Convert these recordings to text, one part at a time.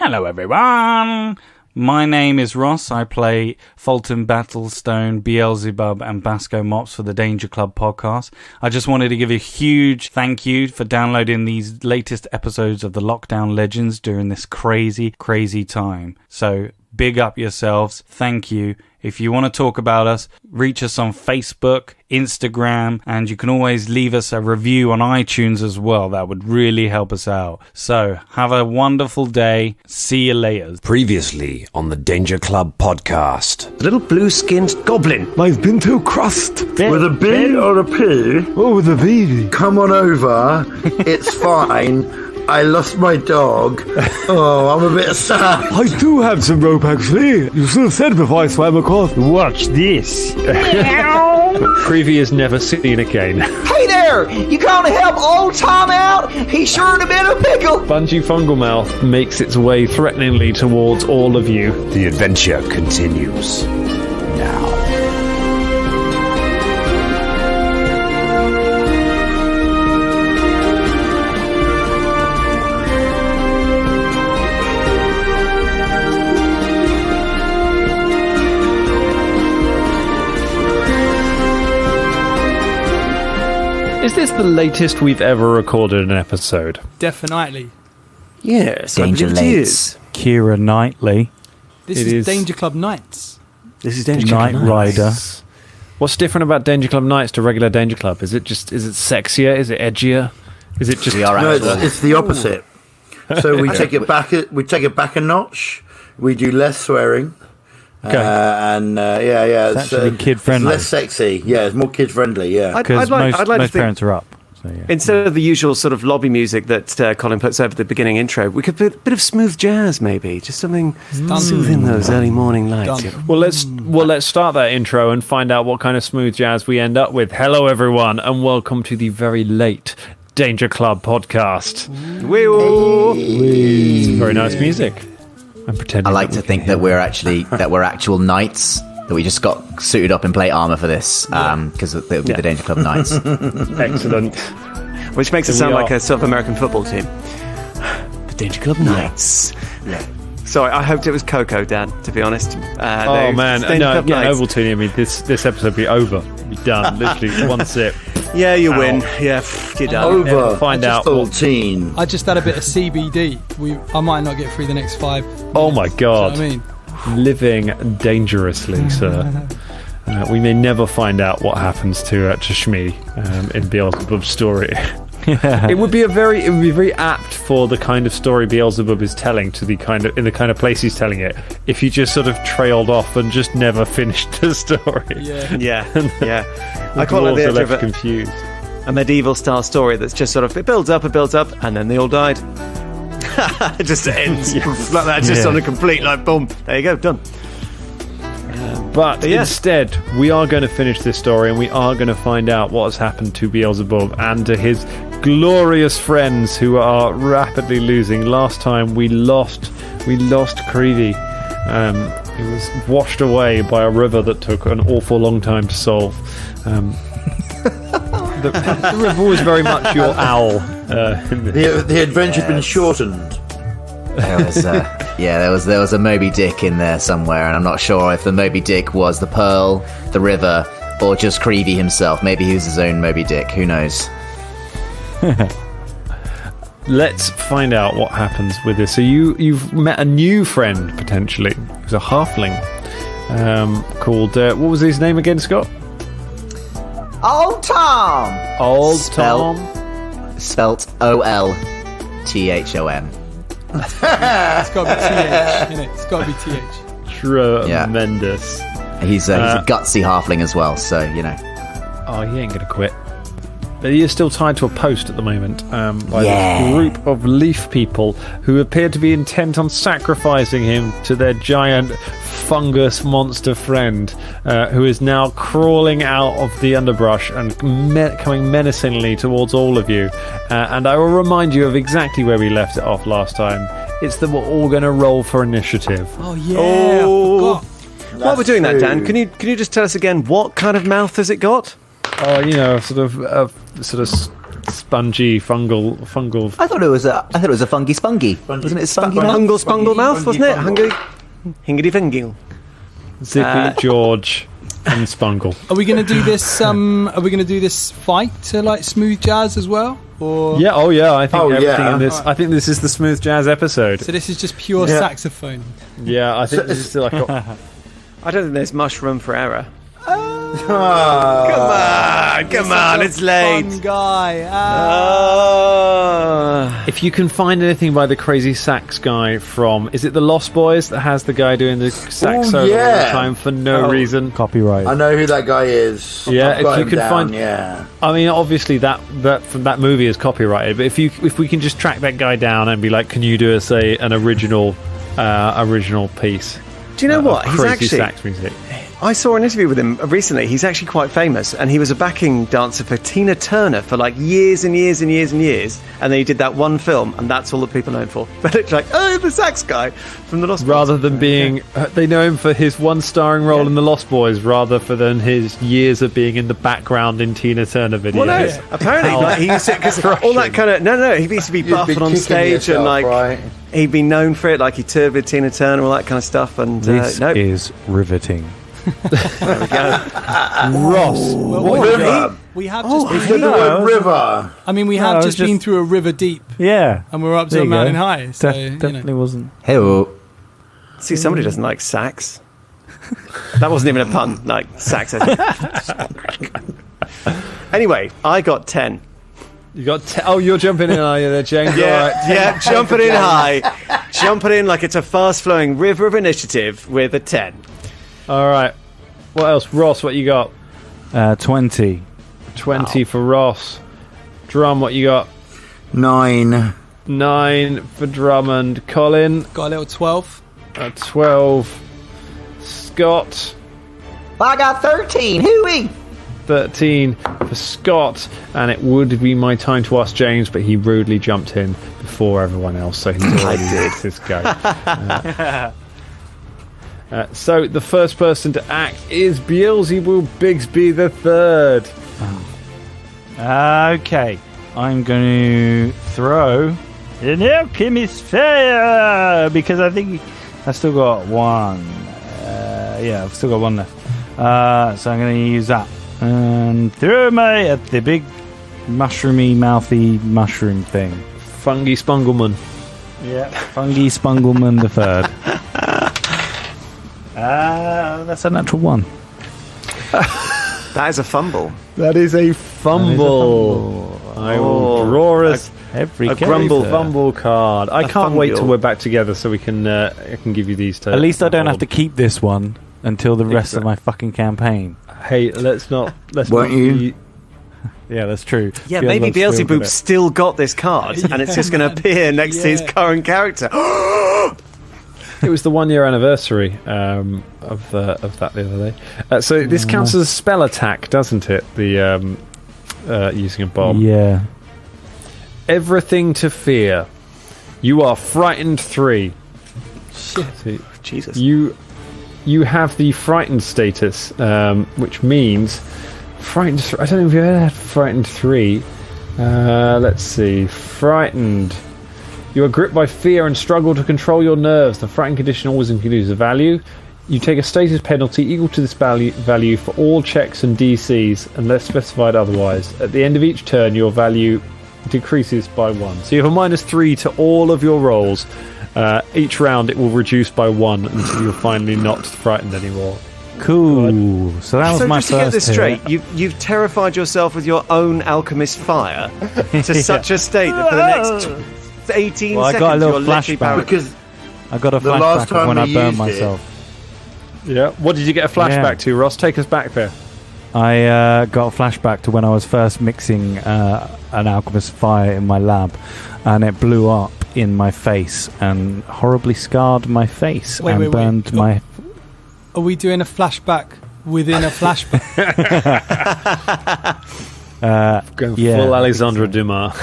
Hello, everyone. My name is Ross. I play Fulton Battlestone, Beelzeboob, and Basco Mops for the Danger Club podcast. I just wanted to give a huge thank you for downloading these latest episodes of the Lockdown Legends during this crazy, crazy time. So, big up yourselves. Thank you. If you want to talk about us, reach us on Facebook, Instagram, and you can always leave us a review on iTunes as well. That would really help us out. So, have a wonderful day. See you later. Previously on the Danger Club podcast. The little blue-skinned goblin. I've been to crust. With a B or a P? Oh, with a B. Come on over. It's fine. I lost my dog. Oh, I'm a bit sad. I do have some rope, actually. You should have said before I swam across. Watch this. Preview is never seen again. Hey there! You gonna help old Tom out? He's sure to be in a pickle. Bungee Fungal Mouth makes its way threateningly towards all of you. The adventure continues now. Is this the latest we've ever recorded an episode? Definitely. Yes, Danger Lates. Keira Knightley. This is Danger Club Nights. This is Danger Club Night Rider. What's different about Danger Club Nights to regular Danger Club? Is it sexier? Is it edgier? Is it just... No, it's the opposite. So we take it back. We take it back a notch. We do less swearing. Okay. It's actually kid-friendly. It's less sexy. Yeah, it's more kid-friendly, yeah. Because most parents are up. So, yeah. Instead of the usual sort of lobby music that Colin puts over the beginning intro, we could put a bit of smooth jazz, maybe. Just something soothing those early morning lights. Well, let's start that intro and find out what kind of smooth jazz we end up with. Hello, everyone, and welcome to the very late Danger Club podcast. It's very nice music. I like to think that we're actual knights, that we just got suited up in plate armor for this, because it would be the Danger Club Knights. Excellent. Which makes it sound like a sort of American football team. The Danger Club Knights. Yeah. Sorry, I hoped it was Coco, Dan, to be honest. Oh, man. No, get Ovaltine. I mean, this episode would be over. Be done. Literally, one sip. Yeah, you win. Yeah, you're done. Over. Find out. I just had a bit of CBD. I might not get through the next 5 minutes. Oh, my God. Do you know what I mean? Living dangerously, sir. We may never find out what happens to Shmi in Beelzeboob's story. It would be very apt for the kind of story Beelzeboob is telling in the kind of place he's telling it, if he just sort of trailed off and just never finished the story. Yeah. I quite like the idea of confused. A medieval style story that's just sort of, it builds up, and then they all died. It just ends like that, just on a complete, like, boom, there you go, done. But instead, we are going to finish this story, and we are going to find out what has happened to Beelzeboob and to his glorious friends who are rapidly losing. Last time we lost Creevy. It was washed away by a river that took an awful long time to solve. The river was very much your owl. The adventure had been shortened. There was a Moby Dick in there somewhere, and I'm not sure if the Moby Dick was the Pearl, the river, or just Creevy himself. Maybe he was his own Moby Dick. Who knows? Let's find out what happens with this. So you've met a new friend, potentially. Who's a halfling called... what was his name again, Scott? Old Tom. Spelt O-L-T-H-O-M. It's got to be TH, innit? It's got to be TH. Tremendous. He's a gutsy halfling as well, so, you know. Oh, he ain't going to quit. But he is still tied to a post at the moment by this group of leaf people who appear to be intent on sacrificing him to their giant fungus monster friend, who is now crawling out of the underbrush and coming menacingly towards all of you. And I will remind you of exactly where we left it off last time. It's that we're all going to roll for initiative. Oh, yeah. I forgot. While we're doing that, Dan, can you just tell us again, what kind of mouth has it got? Oh, sort of spongy fungal. I thought it was a fungy spungy. Wasn't it spungy? Fungal spungle mouth, wasn't it? Hingity fingal. Zippy, George, and Spungle. Are we going to do this? Are we going to do this fight to like smooth jazz as well? Or Yeah. Oh yeah. I think everything in this. I think this is the smooth jazz episode. so this is just pure saxophone. Yeah. I think this is like. I don't think there's much room for error. Come on, it's late. Fun guy. If you can find anything by the crazy sax guy from, is it the Lost Boys that has the guy doing the sax solo all the time for no reason? Copyright. I know who that guy is. Yeah, I've got if you him can down, find. Yeah. I mean, obviously that from that movie is copyrighted, but if we can just track that guy down and be like, can you do us an original piece? Do you know what? He's Crazy actually. sax music. I saw an interview with him recently. He's actually quite famous, and he was a backing dancer for Tina Turner for like years and years and years and years. And then he did that one film, and that's all that people know him for. But it's like, oh, the sax guy from the Lost Boys. Rather than being, they know him for his one starring role in the Lost Boys, rather than his years of being in the background in Tina Turner videos. Well, no, apparently like, he used to, because all that kind of he used to be buff and on stage, and like he'd been known for it. Like he toured with Tina Turner, all that kind of stuff. And This is riveting. there we go. Ross, We have just. He said the word river. I mean, we have just been through a river deep, Yeah. and we're up to There a you mountain go. high. So Definitely wasn't. Hey, See, somebody doesn't like sax. That wasn't even a pun. Like sax. Anyway, I got 10. you got. Oh, you're jumping in, are you, there, James? All right. Yeah, jumping in high, jumping in like it's a fast-flowing river of initiative with a 10. All right. What else, Ross? What you got? 20. 20 for Ross. Drum, what you got? 9. 9 for Drummond. Colin, got a little 12. 12. Scott, I got 13. Hooey! 13 for Scott. And it would be my time to ask James, but he rudely jumped in before everyone else, so he's already missed his go. So the first person to act is Beelzeboob Bigsby the Third. Okay. I'm going to throw an alchemist fire because I think I've still got one. I've still got one left. So I'm going to use that and throw my at the big mushroomy, mouthy mushroom thing. Fungi Spungleman. Yeah, Fungi Spungleman the Third. That's a natural 1. That is a fumble. That is a fumble. I will draw us a grumble fumble card. I can't wait till we're back together so we can I can give you these two. At least I don't have to keep this one until the rest of my fucking campaign. Hey, let's not. Won't you? Yeah, that's true. Yeah, maybe Beelzeboob still got this card, and it's just going to appear next to his current character. It was the 1 year anniversary of that the other day. So this counts as a spell attack, doesn't it? The using a bomb. Yeah. Everything to fear. You are frightened 3. Shit. See, Jesus. You have the frightened status, which means frightened. I don't know if you've ever had frightened 3. Let's see. Frightened. You are gripped by fear and struggle to control your nerves. The frightened condition always includes a value. You take a status penalty equal to this value for all checks and DCs, unless specified otherwise. At the end of each turn, your value decreases by 1. So you have a -3 to all of your rolls. Each round, it will reduce by 1 until you're finally not frightened anymore. Cool. So that was my just to get first this hit. straight, you've terrified yourself with your own alchemist fire to such a state that for the next 18 Well, I seconds got a little you're literally flashback. Because I got a The last flashback of time when we I burned used it- myself. Yeah. What did you get a flashback to, Ross? Take us back there. I got a flashback to when I was first mixing an alchemist fire in my lab, and it blew up in my face and horribly scarred my face and burned my... Are we doing a flashback within a flashback? Going full Alexandre Dumas.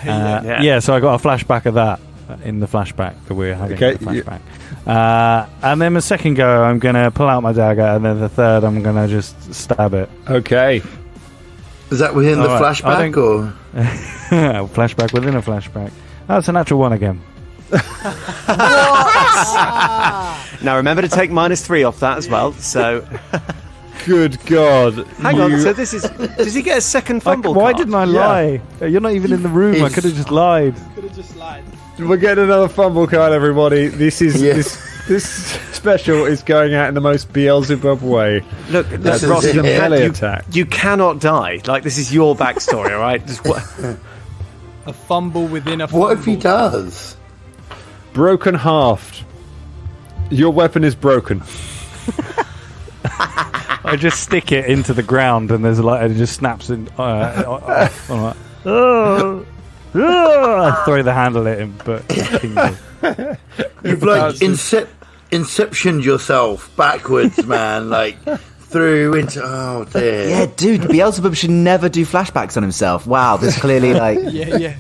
Yeah, so I got a flashback of that in the flashback that we're having. Okay, the flashback. And then the second go, I'm going to pull out my dagger, and then the third, I'm going to just stab it. Okay. Is that within the flashback or flashback within a flashback? That's a natural one again. Now remember to take -3 off that as well. So, good God! Hang on. So this is. Does he get a second fumble? Why card? didn't I lie? You're not even in the room. I could have just lied. We're getting another fumble card, everybody. This is this special is going out in the most Beelzeboob way. Look, Ross, a melee attack. You cannot die. Like, this is your backstory, all right? A fumble within a fumble. what if he does? Broken halved. Your weapon is broken. I just stick it into the ground, and there's like it just snaps in. I throw the handle at him, but You've like inceptioned yourself backwards, man. Like through into. Oh dear. Yeah, dude, Beelzebub should never do flashbacks on himself. Wow, there's clearly like. Yeah.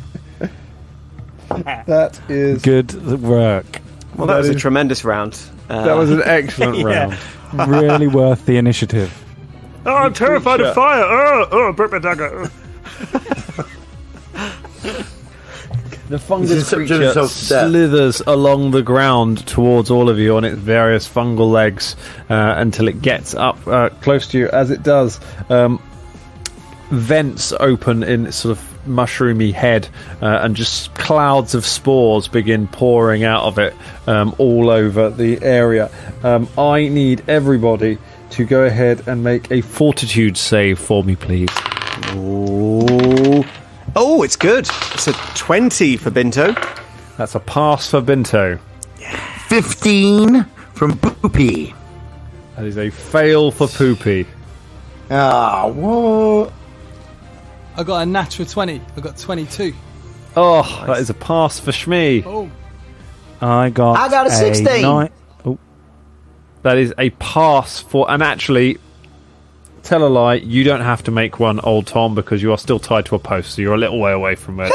That is good work. Well, that was a tremendous round. That was an excellent round. Really worth the initiative. Oh, I'm terrified of fire. Oh, I broke my dagger. The fungus creature slithers along the ground towards all of you on its various fungal legs until it gets up close to you. As it does, vents open in its sort of mushroomy head, and just clouds of spores begin pouring out of it all over the area. I need everybody to go ahead and make a fortitude save for me, please. Oh, it's good. It's a 20 for Binto. That's a pass for Binto. 15 from Poopy. That is a fail for Poopy. Ah, what? I got a natural 20. I got 22. Oh, nice. That is a pass for Shmee. Oh. I got a 16. That is a pass for... And actually, tell a lie, you don't have to make one, old Tom, because you are still tied to a post, so you're a little way away from where...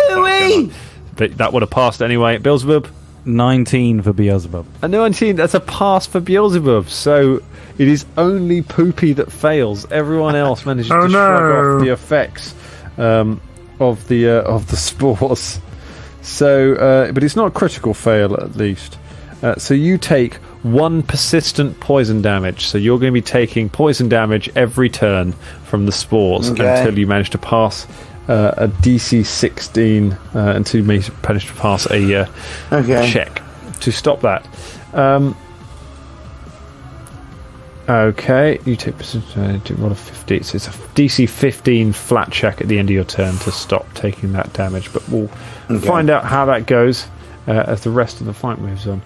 But that would have passed anyway. Beelzebub? 19 for Beelzebub. A 19, that's a pass for Beelzebub. So it is only Poopy that fails. Everyone else manages to shrug off the effects of the spores. So, but it's not a critical fail, at least. So you take 1 persistent poison damage. So you're going to be taking poison damage every turn from the spores until you manage to pass a DC 16 until you manage to pass a check to stop that. Okay, you take roll a 15. So it's a DC 15 flat check at the end of your turn to stop taking that damage. But we'll find out how that goes as the rest of the fight moves on.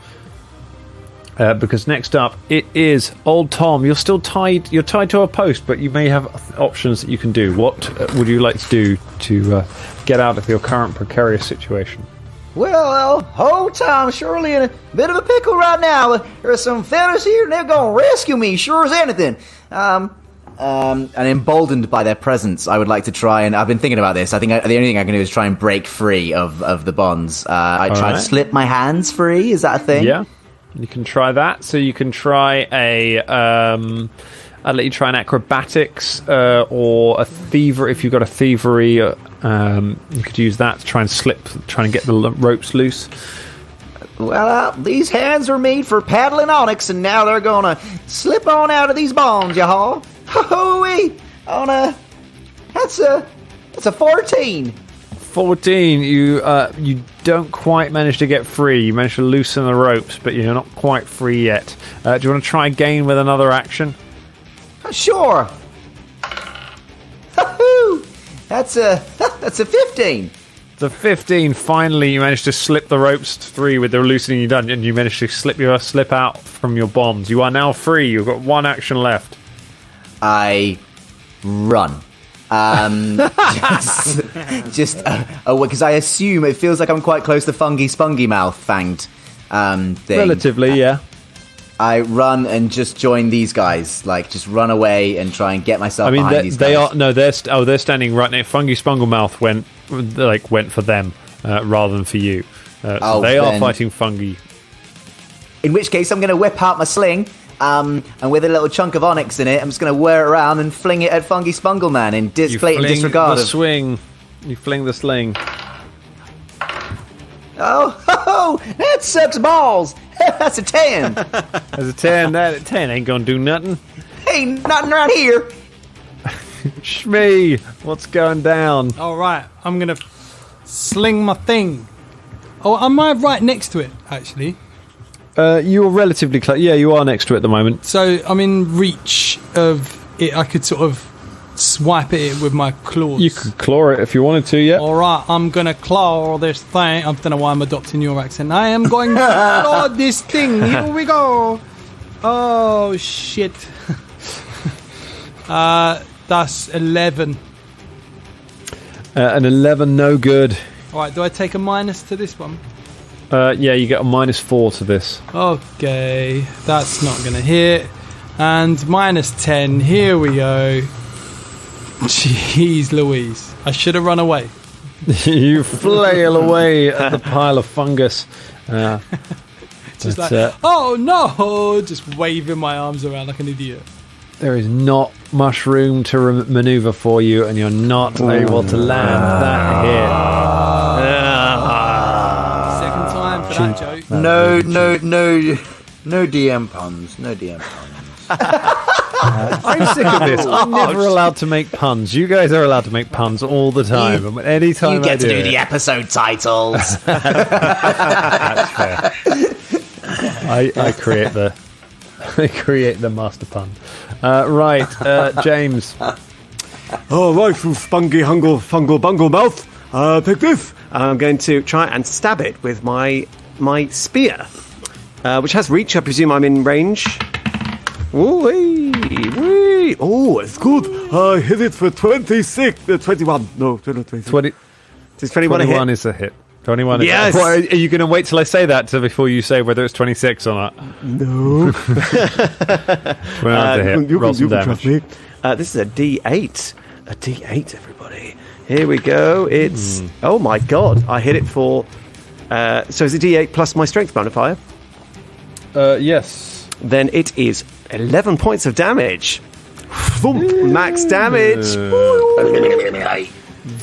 Because next up it is old Tom. You're still tied. You're tied to a post, but you may have options that you can do. What would you like to do to get out of your current precarious situation? Well, old Tom's surely in a bit of a pickle right now. There's some fellas here, and they're gonna rescue me, sure as anything. And emboldened by their presence, I would like to try and... I've been thinking about this. I think the only thing I can do is try and break free of the bonds. I try to slip my hands free. Is that a thing? Yeah. You can try that. So you can try I'll let you try an acrobatics or a thievery. If you've got a thievery, you could use that to try and get the ropes loose. Well, these hands are made for paddling onyx, and now they're gonna slip on out of these bonds, y'all. Ho-ho-wee! That's a 14. 14. You don't quite manage to get free. You manage to loosen the ropes, but you're not quite free yet. Do you want to try again with another action? Sure. That's a 15. The 15. Finally, you manage to slip the ropes free with the loosening you've done, and you manage to slip out from your bonds. You are now free. You've got one action left. I run. Just because I assume it feels like I'm quite close to Spungy Mouth fanged thing. Relatively, yeah. I run and just join these guys, like just run away and try and get myself behind these guys. They're standing right near Fungy Spunglemouth. Went for them rather than for you. So they are fighting Fungi. In which case, I'm going to whip out my sling And with a little chunk of onyx in it, I'm just going to wear it around and fling it at Funky Spungle Man in blatant disregard the of... swing. You fling the sling. Oh, that sucks balls. That's a 10. There's a 10. That 10 ain't gonna do nothing. Ain't nothing around here. Shmee, what's going down? All right, I'm going to sling my thing. Oh, am I right next to it, actually? You're relatively close. Yeah, you are next to it at the moment. So I'm in reach of it. I could sort of swipe at it with my claws. You could claw it if you wanted to, yeah. All right, I'm going to claw this thing. I don't know why I'm adopting your accent. I am going to claw this thing. Here we go. Oh, shit. That's 11. An 11, no good. All right, do I take a minus to this one? Yeah, you get a -4 to this. Okay, that's not going to hit. And -10. Here we go. Jeez Louise. I should have run away. You flail away at the pile of fungus. Just oh no! Just waving my arms around like an idiot. There is not much room to maneuver for you, and you're not able to land that hit. Second time for that joke. No DM puns. No DM puns. I'm sick of this. I'm never allowed to make puns. You guys are allowed to make puns all the time. And any time you get to do it, the episode titles. That's fair. I create the master pun. Right, James. All right, from Spungy Fungal Bungle Mouth. Pick this. I'm going to try and stab it with my spear, which has reach. I presume I'm in range. Wee. Oh, it's good. I hit it for 26. 21. No, 26. 20. Does 21 21 hit? is a hit. 21 is Yes. Are you going to wait till I say that before you say whether it's 26 or not? No. 21 is a hit. You Roll some can trust damage. me. This is a D8. A D8, everybody. Here we go. It's... Oh, my God. I hit it for... so is it D8 plus my strength modifier? Yes. Then it is 11 points of damage. Max damage.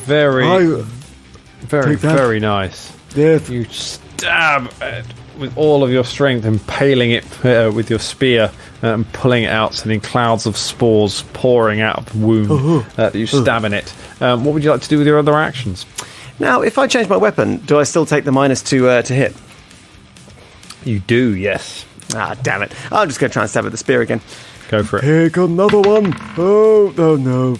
Very nice. Yes. You stab it with all of your strength, impaling it with your spear and pulling it out, sending clouds of spores pouring out of the wound that you stab in it. What would you like to do with your other actions? Now, if I change my weapon, do I still take the -2 to hit? You do, yes. Ah, damn it. I'm just going to try and stab at the spear again. Go for it. Take another one. Oh, no.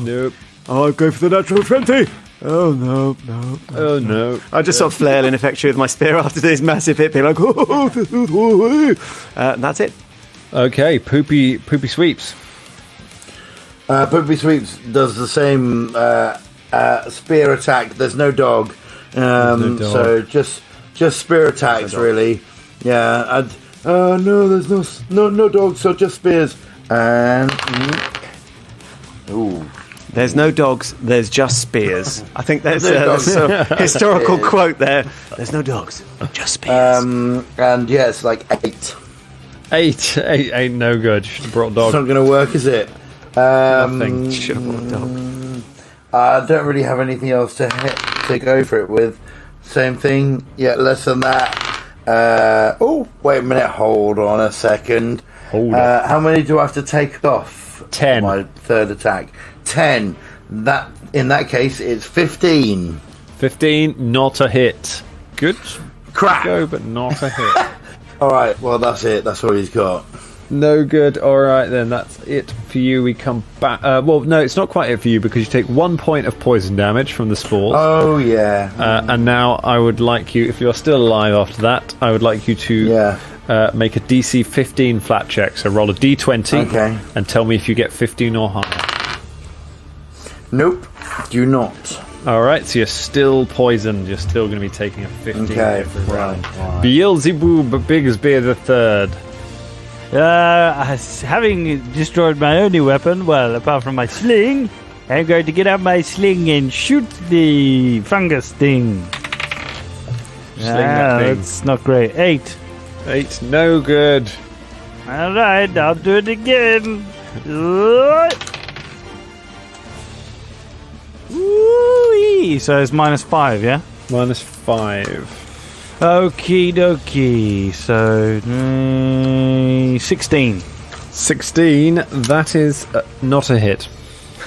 Nope. I'll go for the natural 20. Oh, no. Oh, no. I just sort of flail ineffectually with my spear after this massive hit, being like, and that's it. Okay, Poopy Sweeps. Poopy Sweeps does the same spear attack. There's no dog. So just spear attacks, really. Yeah. No, there's no dogs, so just spears. And there's no dogs, there's just spears. I think there's a historical quote there. There's no dogs, just spears. And yeah, it's like 8. 8 ain't no good. Should have brought a dog. It's not going to work, is it? Nothing. Should have brought a dog. I don't really have anything else to go for it with. Same thing. Yeah, less than that. Wait a minute. Hold on a second. How many do I have to take off? 10. My third attack. 10. That in that case, it's 15. 15, not a hit. Good. Crap. Go, but not a hit. All right. Well, that's it. That's all he's got. No good. All right, then that's it for you. We come back. Well, no, it's not quite it for you because you take 1 point of poison damage from the spores. Oh yeah. And now I would like you, if you're still alive after that, I would like you to make a DC 15 flat check. So roll a D20 and tell me if you get 15 or higher. Nope. Do not. All right, so you're still poisoned. You're still going to be taking a 15 every round. Beelzeboob Bigsby the Third. Having destroyed my only weapon, well, apart from my sling, I'm going to get out my sling and shoot the fungus thing. Sling that thing. That's not great. 8. 8, no good. Alright, I'll do it again. Woo-wee. So it's -5, yeah? -5. Okie dokie. So 16. 16. That is not a hit.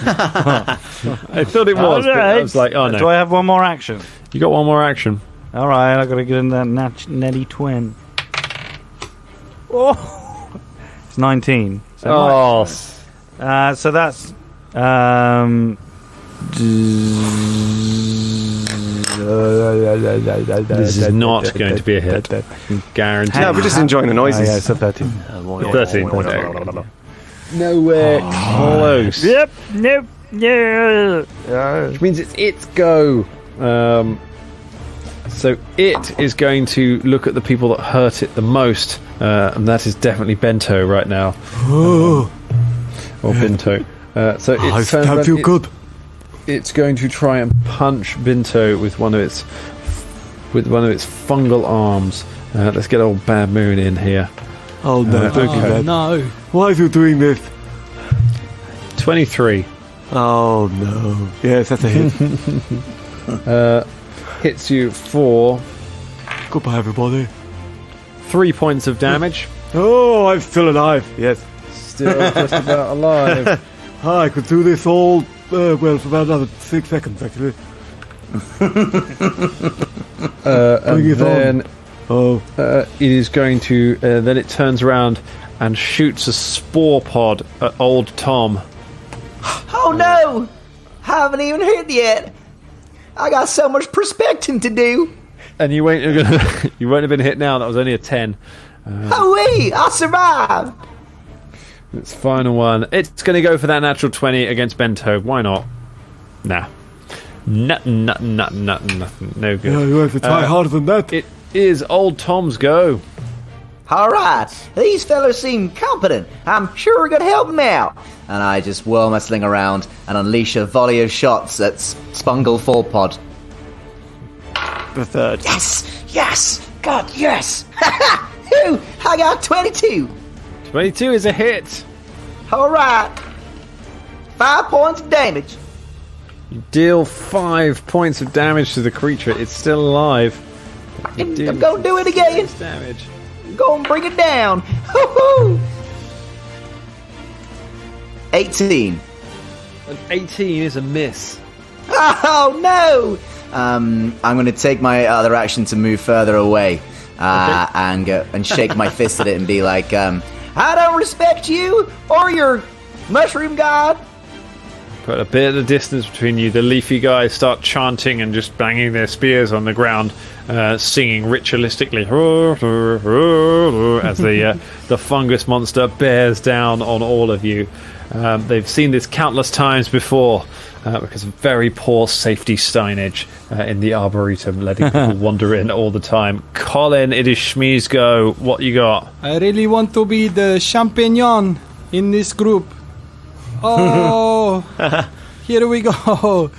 I thought it was, but I was like, oh no. Do I have one more action? You got one more action. Alright, I gotta get in that netty twin. Oh! It's 19. So so that's this is not going to be a hit. Guaranteed. Yeah, we're just enjoying the noises. Yeah, it's a 13. 13. Nowhere close. Yep. Nope. Yeah. Which means it's its go. So it is going to look at the people that hurt it the most, and that is definitely Bento right now. Or Binto. So I feel good. It's going to try and punch Binto with one of its fungal arms. Let's get old Bad Moon in here. Oh no! Okay. No. Why are you doing this? 23. Oh no! Yes, that's a hit. Hits you for Goodbye, everybody. 3 points of damage. Oh, I'm still alive. Yes. Still just about alive. I could do this all for about another 6 seconds, actually. And then it is going to. Then it turns around and shoots a spore pod at old Tom. Oh no! Haven't even hit yet. I got so much prospecting to do. And you won't have been hit now. That was only a 10. Oh wait, I survived. It's final one. It's going to go for that natural 20 against Bento. Why not? Nah. Nothing. No good. Yeah, you have to try harder than that. It is old Tom's go. All right, these fellas seem competent. I'm sure we're gonna help them out. And I just whirl my sling around and unleash a volley of shots at Spungle Fourpod. The third. Yes! God, yes! Ooh, I got 22. 22 is a hit. All right. 5 points of damage. You deal 5 points of damage to the creature. It's still alive. I'm gonna do it again. Damage. I'm gonna bring it down. Hoo-hoo! 18. An 18 is a miss. Oh no! I'm going to take my other action to move further away, and go and shake my fist at it and be like, "I don't respect you or your mushroom god." Put a bit of distance between you. The leafy guys start chanting and just banging their spears on the ground, singing ritualistically as the fungus monster bears down on all of you. They've seen this countless times before because of very poor safety signage in the Arboretum, letting people wander in all the time. Colin, it is Shmee's go. What you got? I really want to be the champignon in this group. Oh, here we go. Oh,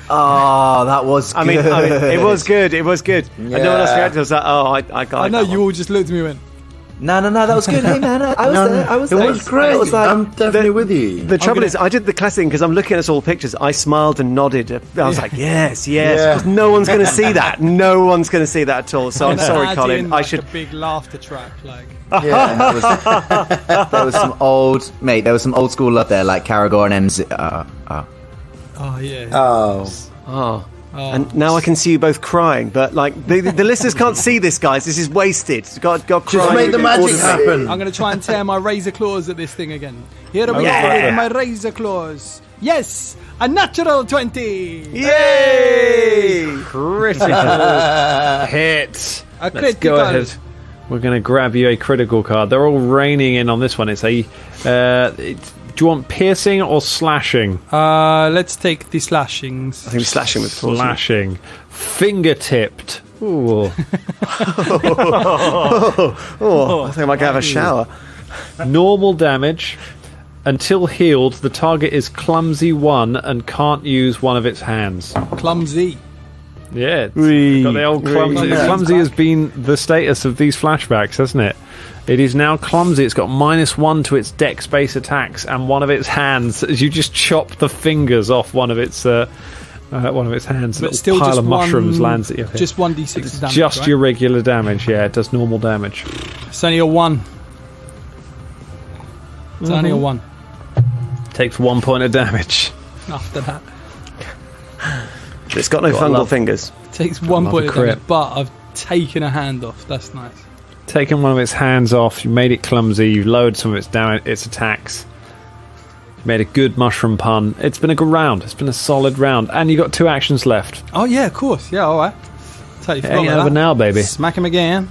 that was good. I mean, it was good. It was good. Yeah. And no one else reacted. I was like, oh, I got I know that you one. all just looked at me and went, No, that was good. Hey, man, I was there. I was It there. was great. I was like, I'm definitely with you. The trouble is, I did the classic thing because I'm looking at us all pictures. I smiled and nodded. I was like, yes. Because no one's going to see that. No one's going to see that at all. So I'm sorry, add Colin. in, I like, should. a big laughter track, like. yeah, there was some old school love there, like Caragor and MZ. Oh yeah. Oh. And now I can see you both crying, but like the listeners can't see this, guys. This is wasted. God crying. Just make the magic happen. I'm going to try and tear my razor claws at this thing again. Here we go with my razor claws. Yes, a natural 20. Yay! Critical hit. A Let's critical. go ahead. We're going to grab you a critical card. They're all raining in on this one. It's a. Do you want piercing or slashing? Let's take the slashings. I think we're slashing with claws. Slashing. Finger-tipped. Ooh. I think I might go have a shower. Normal damage. Until healed, the target is clumsy 1 and can't use one of its hands. Clumsy. Yeah, got the old clumsy. Clumsy has been the status of these flashbacks, hasn't it? It is now clumsy. It's got -1 to its dex base attacks, and one of its hands, as you just chop the fingers off one of its hands, But a still pile just of mushrooms one- lands at your head. Just 1d6 damage. Just right? your regular damage, yeah. It does normal damage. It's only a 1. It's only a 1 Takes 1 point of damage. after that. It's got no fungal fingers. Takes 1 love point a of damage, crit. but I've taken a hand off. That's nice. Taken one of its hands off. You made it clumsy. You lowered some of its damage, its attacks. You made a good mushroom pun. It's been a good round. It's been a solid round, and you got 2 actions left. Oh, yeah, of course. Yeah, all right. Totally forgot Hang about over that. now, baby. Smack him again.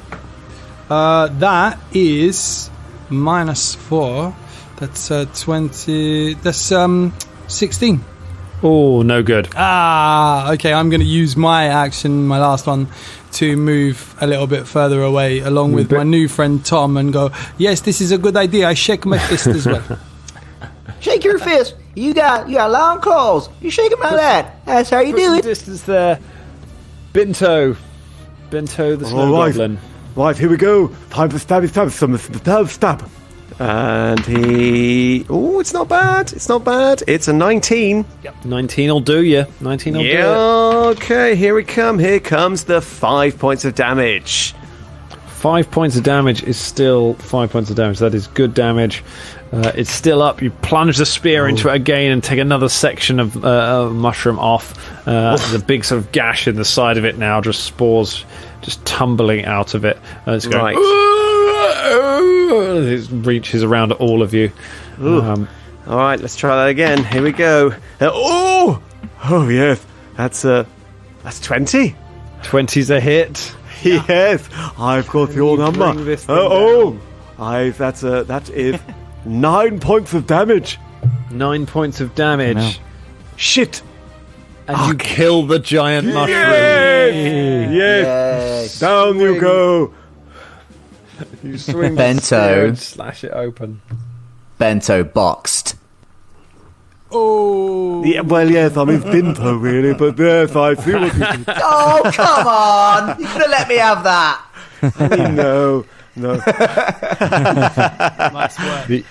That is -4. That's 20. That's 16. Oh, no good. Okay, I'm going to use my action, my last one, to move a little bit further away along with my new friend Tom and go, yes, this is a good idea. I shake my fist as well. Shake your fist. You got long claws. You shake them like that. That's how you do it. Distance there. Binto the snow goblin. Right, here we go. Time for stab. And he... Oh, it's not bad. It's not bad. It's a 19. 19 will do you. 19 will do it. Okay, here we come. Here comes the 5 points of damage. 5 points of damage is still 5 points of damage. That is good damage. It's still up. You plunge the spear into it again and take another section of mushroom off. There's a big sort of gash in the side of it now. Just spores just tumbling out of it. It's going... Right. It reaches around all of you. All right, let's try that again. Here we go. Oh yes, that's 20. 20's a hit. Yes, I've got your number. bring this thing That is 9 points of damage. 9 points of damage. Shit. And you kill the giant mushroom. Yes. Down you go. You swing the Bento. spear and slash it open. Bento boxed. Oh. Yeah, well, yes, I mean, Binto, really, but yes, I see what you did. Oh, come on. You could have let me have that. No. Nice work.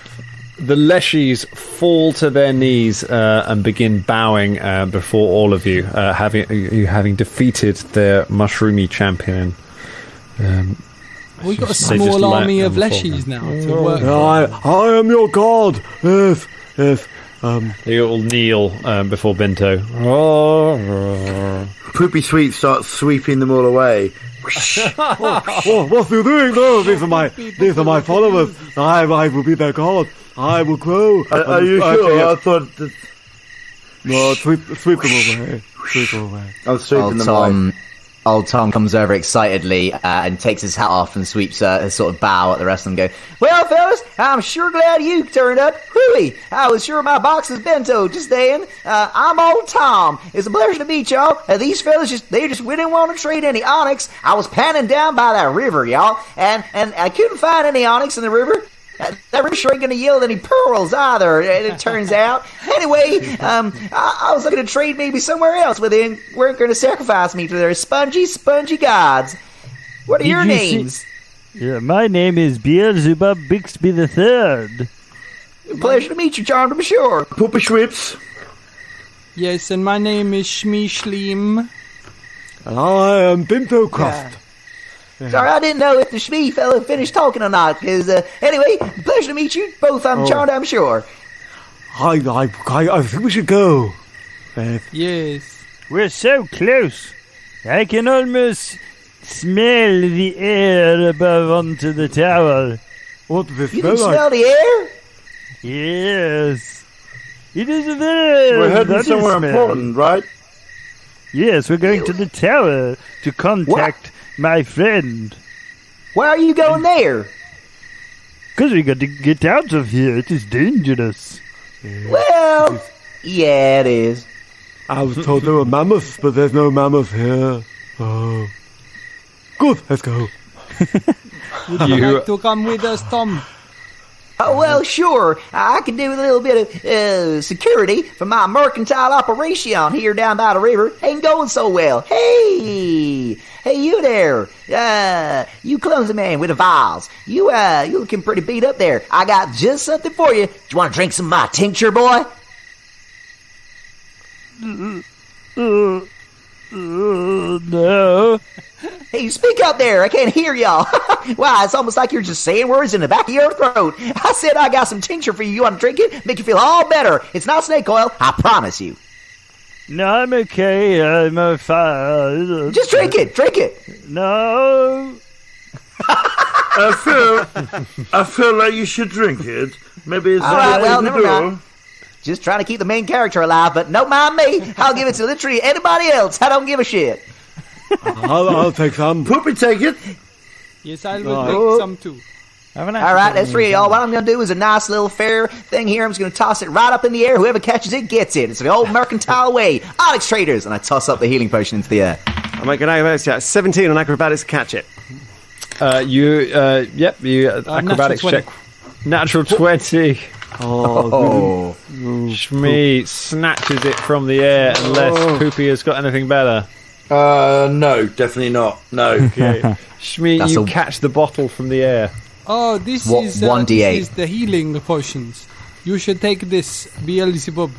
The Leshies fall to their knees and begin bowing before all of you, having defeated their mushroomy champion. We've got a They just small let army of them fall. leshies now to work. I am your god. Yes. They all kneel before Bento. Poopy Sweet starts sweeping them all away. What are you doing? No, these are my followers. I will be their god. I will grow. Are you sure? Yes. I thought that No, sweep them away. Sweep them away. I was sweeping them away. Old Tom comes over excitedly and takes his hat off and sweeps a sort of bow at the rest of them and go, well, fellas, I'm sure glad you turned up. Hooey! I was sure my box was bento just then. I'm old Tom. It's a pleasure to meet y'all. These fellas they just didn't want to trade any onyx. I was panning down by that river, y'all, and I couldn't find any onyx in the river. That river sure ain't gonna yield any pearls either, it turns out. Anyway, I was looking to trade maybe somewhere else where they weren't gonna sacrifice me to their spongy gods. What are your names? Yeah, my name is Beelzeboob Bixby III. Pleasure to meet you, Charmed, I'm sure. Poopa Schwips. Yes, and my name is Shmi Shleem. And I am Binto Croft. Sorry, I didn't know if the Shmee fella finished talking or not. Because anyway, pleasure to meet you both. I'm Charmed, I'm sure. I think we should go. Yes. We're so close. I can almost smell the air above onto the tower. What does it You smell can like? smell the air? Yes. It is a very We're heading bloody somewhere smell. important, right? Yes, we're going to the tower to contact my friend. Why are you going there? Because we got to get out of here. It is dangerous. Well, yeah, it is. I was told there were mammoths, but there's no mammoth here. Oh. Good, let's go. Would you like to come with us, Tom? Oh, well, sure. I can do with a little bit of security for my mercantile operation here down by the river. Ain't going so well. Hey, you there. You clumsy man with the vials. You looking pretty beat up there. I got just something for you. Do you want to drink some of my tincture, boy? No. Hey, speak up there. I can't hear y'all. Wow, it's almost like you're just saying words in the back of your throat. I said I got some tincture for you. You want to drink it? Make you feel all better. It's not snake oil. I promise you. No, I'm okay. I'm fine. Just drink it. Drink it. No. I feel like you should drink it. Maybe it's all right, well, never mind. Just trying to keep the main character alive, but don't mind me. I'll give it to literally anybody else. I don't give a shit. I'll take some. Poopy, take it. Yes, I will take some too. All right, that's three of y'all. What I'm going to do is a nice little fair thing here. I'm just going to toss it right up in the air. Whoever catches it gets it. It's the old mercantile way. Onyx traders. And I toss up the healing potion into the air. I'll make an acrobatics check. 17 on acrobatics to catch it. You acrobatics check. Natural 20. Oh. Shmee snatches it from the air unless Poopy has got anything better. No, definitely not. No. Okay. Shmee, you catch the bottle from the air. Oh, this is 1d8. This is the healing potions. You should take this, Beelzeboob.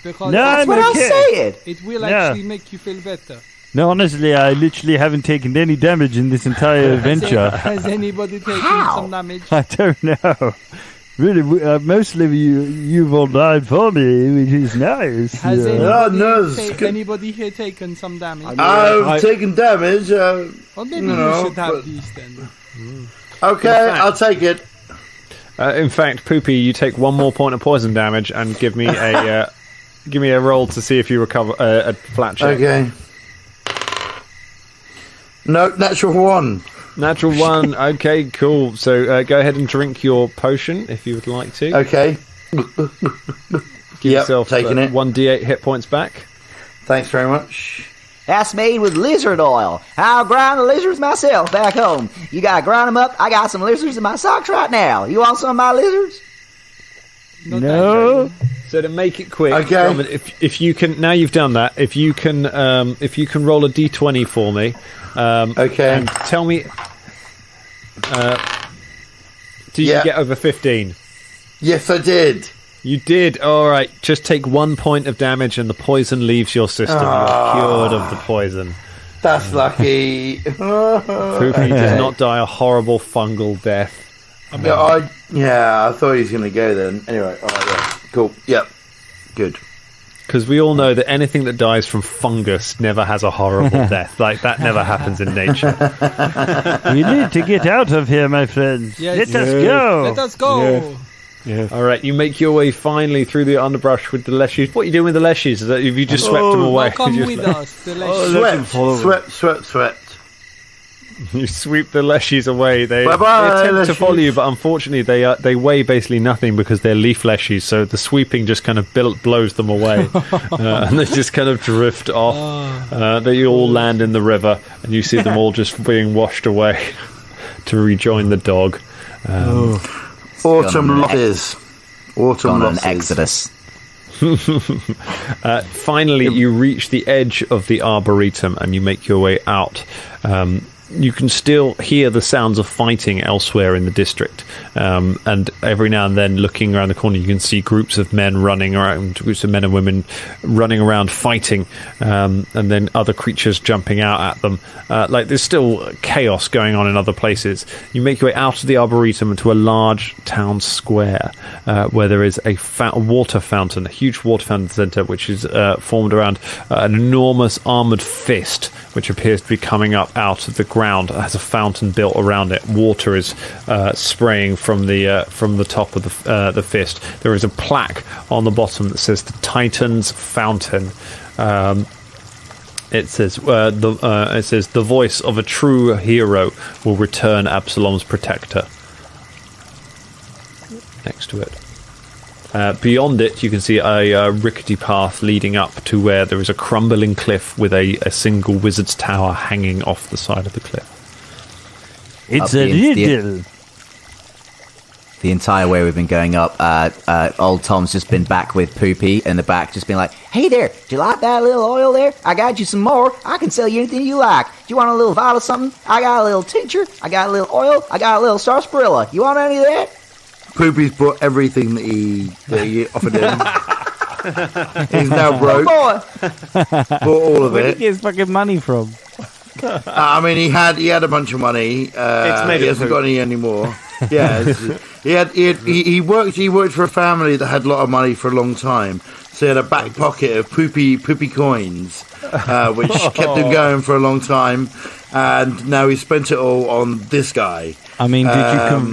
Because that's what I'm saying. It will actually make you feel better. No, honestly, I literally haven't taken any damage in this entire adventure. Has anybody taken some damage? I don't know. Really, mostly you've all died for me, which is nice. Has anybody here taken some damage? I've taken damage. Well, maybe you should have these then. Okay, I'll take it. In fact, Poopy, you take one more point of poison damage and give me a roll to see if you recover a flat check. Okay. No, natural 1. Natural 1. Okay, cool. So go ahead and drink your potion if you would like to. Okay. Give yourself taking it. 1d8 hit points back. Thanks very much. That's made with lizard oil. I'll grind the lizards myself back home. You gotta grind them up. I got some lizards in my socks right now. You want some of my lizards? No. So to make it quick, okay. Roman, if you can, now you've done that. If you can roll a d20 for me. Okay. And tell me, did you get over 15? Yes, I did. You did. All right. Just take 1 point of damage, and the poison leaves your system. You're cured of the poison. That's lucky. Poopy does not die a horrible fungal death. I thought he was going to go then. Anyway, all right, yeah. Cool. Yep. Good. Because we all know that anything that dies from fungus never has a horrible death. Like, that never happens in nature. We need to get out of here, my friends. Yes. Let us go. Let us go. Yeah. All right, you make your way finally through the underbrush with the leshies. What are you doing with the leshies? Have you just swept them away? Come with us. The leshies. Sweat. You sweep the leshies away. They attempt leshies. to follow you, but unfortunately they weigh basically nothing because they're leaf leshies. So the sweeping just kind of blows them away, and they just kind of drift off. They all land in the river, and you see them all just being washed away to rejoin the dog. Autumn losses. Autumn losses. An exodus. Finally, you reach the edge of the arboretum and you make your way out. You can still hear the sounds of fighting elsewhere in the district, and every now and then, looking around the corner, you can see groups of men running around, groups of men and women running around fighting, and then other creatures jumping out at them. Like, there's still chaos going on in other places. You make your way out of the arboretum into a large town square, where there is a water fountain, a huge water fountain centre, which is formed around an enormous armoured fist, which appears to be coming up out of the ground. It has a fountain built around it. Water is spraying from the top of the fist. There is a plaque on the bottom that says the Titan's Fountain. It says the voice of a true hero will return Absalom's protector. Next to it. Beyond it, you can see a rickety path leading up to where there is a crumbling cliff with a single wizard's tower hanging off the side of the cliff. It's a riddle. the entire way we've been going up, old Tom's just been back with Poopy in the back, just being like, "Hey there, do you like that little oil there? I got you some more. I can sell you anything you like. Do you want a little vial of something? I got a little tincture. I got a little oil. I got a little sarsaparilla. You want any of that?" Poopy's bought everything that he offered him. He's now broke. Oh, boy. Bought all of Where did it. he get his fucking money from? I mean, he had a bunch of money. He hasn't got any anymore. Yeah, he worked for a family that had a lot of money for a long time. So he had a back pocket of poopy coins, which kept him going for a long time. And now he spent it all on this guy. I mean,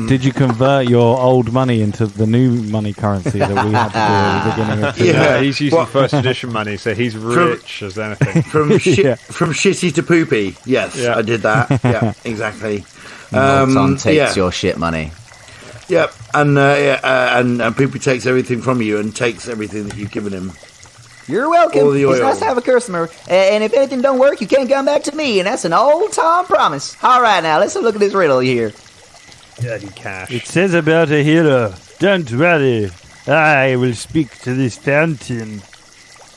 did you convert your old money into the new money currency that we had to do at the beginning of Yeah, he's using first edition money, so he's rich as anything. From shitty to poopy. Yes, Yeah. I did that. Yeah, exactly. Tom takes your shit money. Yep, and Poopy takes everything from you and takes everything that you've given him. You're welcome. All the It's oil. nice to have a customer. And if anything don't work, you can't come back to me. And that's an old Tom promise. All right, now, let's look at this riddle here. Dirty cash. It says about a hero. Don't worry. I will speak to this fountain.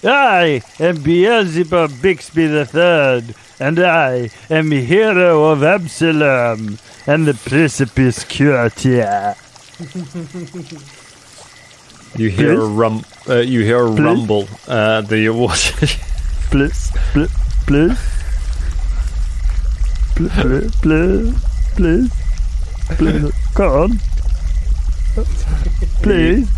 I am Beelzeboob Bixby III, and I am the hero of Absalom and the precipice courtier. You hear a rumble. The water. Please. Come on. Please.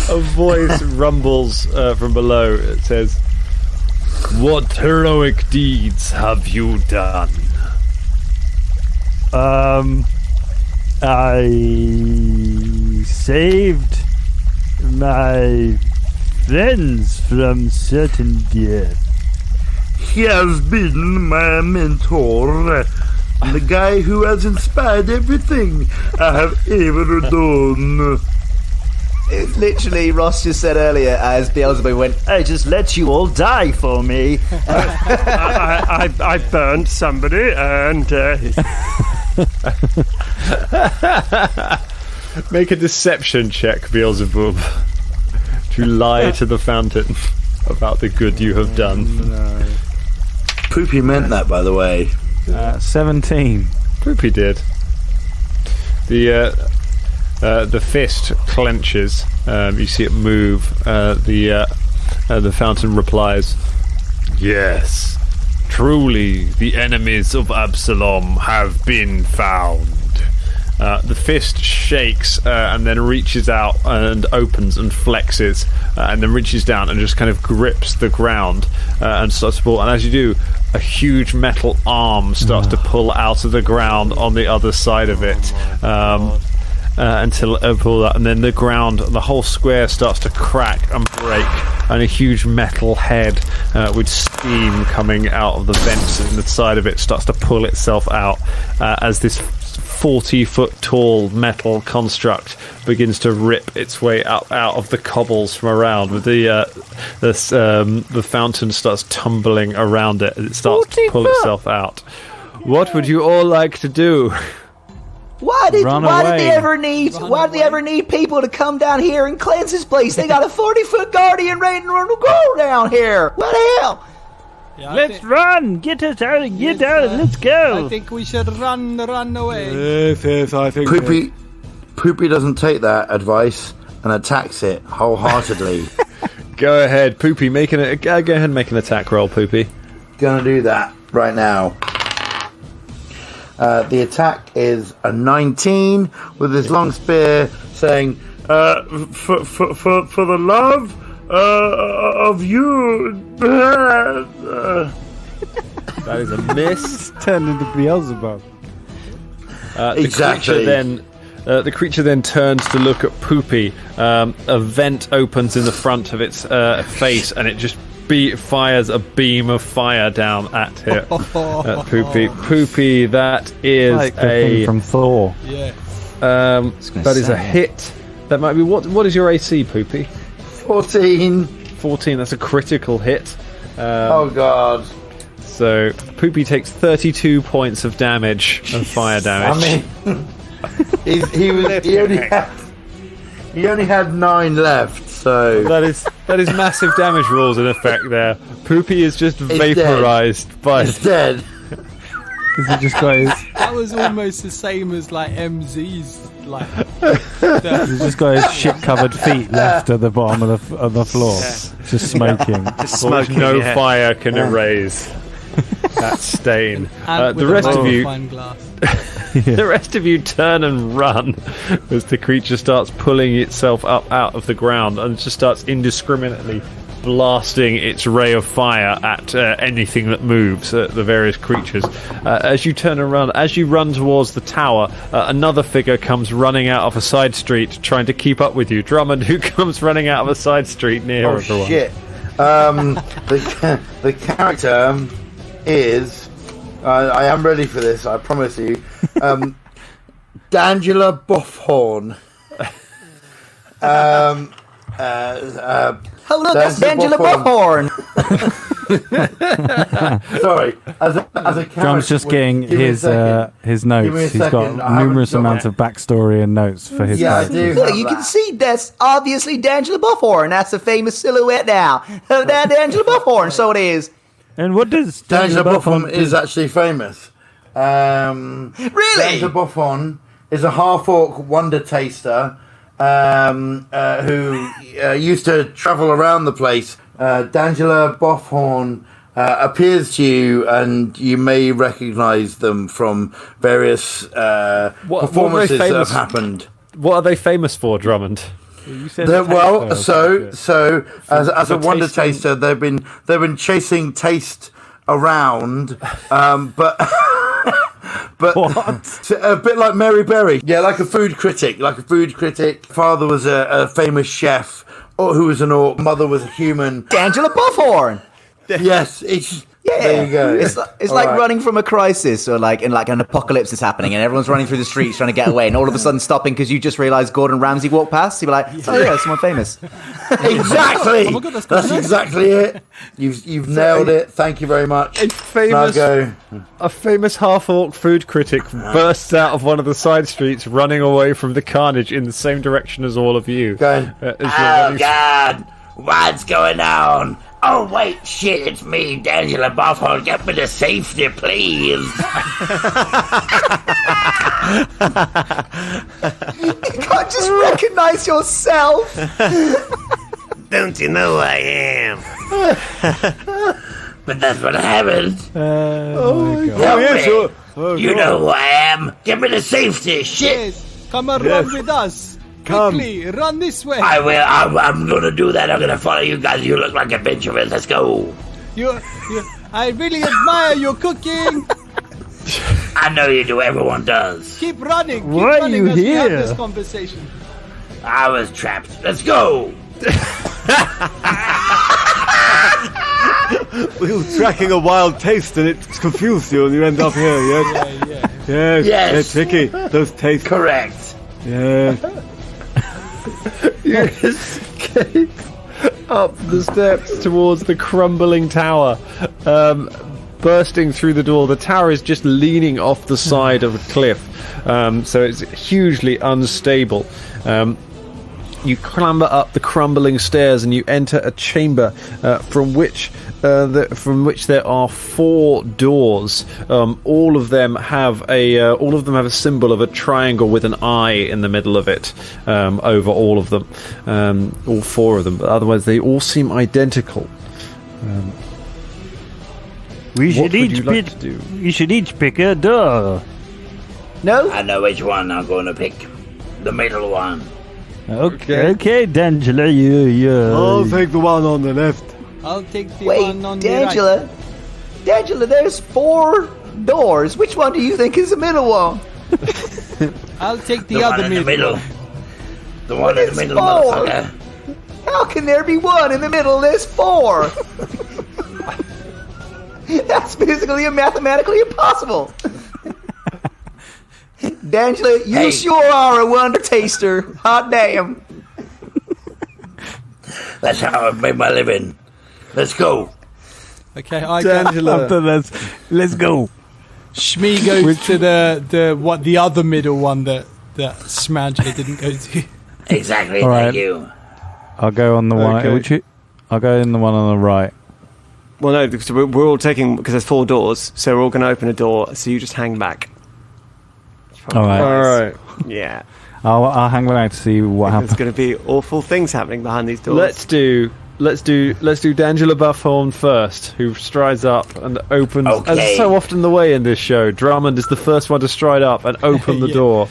A voice rumbles from below. It says, "What heroic deeds have you done?" I saved my friends from certain death. He has been my mentor, the guy who has inspired everything I have ever done. It's literally, Ross just said earlier, as Beelzebub went, I just let you all die for me. I burned somebody and... Make a deception check, Beelzeboob, to lie to the fountain about the good you have done. Poopy meant that, by the way. 17. Poopy did. The fist clenches. You see it move. The fountain replies, "Yes, truly, the enemies of Absalom have been found." The fist shakes and then reaches out and opens and flexes and then reaches down and just kind of grips the ground and starts to pull. And as you do, a huge metal arm starts to pull out of the ground on the other side of it. Until it pull that, and then the ground, the whole square starts to crack and break, and a huge metal head with steam coming out of the vents in the side of it starts to pull itself out as this 40-foot tall metal construct begins to rip its way out of the cobbles from around. With the fountain starts tumbling around it as it starts to pull itself out. What would you all like to do? Why did they ever need people to come down here and cleanse this place? They got a 40-foot guardian ready to go down here. What the hell? Yeah, Let's run! Get us out! Get out! Let's go! I think we should run away. Yes, I think... Poopy doesn't take that advice and attacks it wholeheartedly. Go ahead, Poopy. Go ahead and make an attack roll, Poopy. Gonna do that right now. The attack is a 19 with his long spear, saying, "For the love of you." That is a miss. Turned into Beelzebub. Exactly. The creature then turns to look at Poopy. A vent opens in the front of its face, and it just fires a beam of fire down at Poopy. Poopy, that is like the thing from Thor. Yeah. That is a hit. That might be what is your AC, Poopy? 14. 14. That's a critical hit. Oh god. So Poopy takes 32 points of damage, of fire damage. I mean, he only had 9 left, so that is massive damage rules in effect there. Poopy is just vaporized by. He's dead. Is it just got his? That was almost the same as like MZ's. Like, He's just got his shit-covered feet left at the bottom of the floor, just smoking. Just smoking. No fire can erase that stain. and The with a rest of you, magnifying glass. the rest of you turn and run as the creature starts pulling itself up out of the ground and just starts indiscriminately blasting its ray of fire at anything that moves, the various creatures. As you turn and run, as you run towards the tower, another figure comes running out of a side street trying to keep up with you. Drummond, who comes running out of a side street near everyone. Oh shit! The character is. I am ready for this. I promise you. D'Angela Buffhorn. Hello, that's Angela Buffhorn. Sorry, as a character. Drum's just getting his notes. He's got numerous amounts of backstory and notes for his. Yeah, I do. Look, you can see that's obviously D'Angela Buffhorn. That's a famous silhouette now. D'Angela Buffhorn, so it is. And what does D'Angela Buffon is actually famous. Really? D'Angela Buffon is a half-orc wonder taster who used to travel around the place. D'Angela Buffhorn appears to you, and you may recognise them from various performances that have happened. What are they famous for, Drummond? As a wonder taster, they've been chasing taste around, but a bit like Mary Berry, like a food critic. Father was a famous chef, who was an orc. Mother was a human. D'Angela Buffhorn. Yes, there you go. It's like running from a crisis, or like in like an apocalypse is happening, and everyone's running through the streets trying to get away, and all of a sudden stopping because you just realised Gordon Ramsay walked past. You're like, oh yeah, someone famous. Exactly. Oh my God, that's exactly it. You've nailed it. Thank you very much. A famous half-orc food critic bursts out of one of the side streets, running away from the carnage in the same direction as all of you. Going, God, what's going on? Oh, wait, shit, it's me, D'Angela Buffhorn. Get me to safety, please. You can't just recognise yourself. Don't you know who I am? But that's what happened. Oh my God. Help me. You know who I am. Get me to safety. Shit. Yes, come and run with us. Quickly, run this way. I will. I'm going to do that. I'm going to follow you guys. You look like adventurers. Let's go. I really admire your cooking. I know you do. Everyone does. Keep running. Why are you as we have here? this conversation. I was trapped. Let's go. We were tracking a wild taste and it confused you and you end up here, yes? Yes. They're tricky. Those tastes. Correct. Yes. You escape up the steps towards the crumbling tower, bursting through the door. The tower is just leaning off the side of the cliff, so it's hugely unstable. You clamber up the crumbling stairs and you enter a chamber from which there are 4 doors. All of them have a symbol of a triangle with an eye in the middle of it over all of them, all 4 of them. But otherwise, they all seem identical. We should each pick a door. No? I know which one I'm going to pick. The middle one. Okay, D'Angela, you. I'll take the one on the left. I'll take the Wait, one on the D'Angela. right. D'Angela, there's 4 doors. Which one do you think is the middle one? I'll take the The one other in the middle. middle. The one in the middle, 4. motherfucker. How can there be 1 in the middle? There's 4. That's physically and mathematically impossible. D'Angela, you sure are a wonder taster. Hot damn. That's how I make my living. Let's go. Okay, I go. D'Angelo. Let's go. Shmi goes to the other middle one that Smangela didn't go to. Exactly, All right. thank you. I'll go on the one. Okay. I'll go in the one on the right. Well, no, because we're all taking, because there's 4 doors, so we're all going to open a door, so you just hang back. All right. All right. Yeah. I'll hang back to see what There's happens. going to be awful things happening behind these doors. Let's do D'Angelo Buffhorn first, who strides up and opens, as is so often the way in this show. Drummond is the first one to stride up and open the door.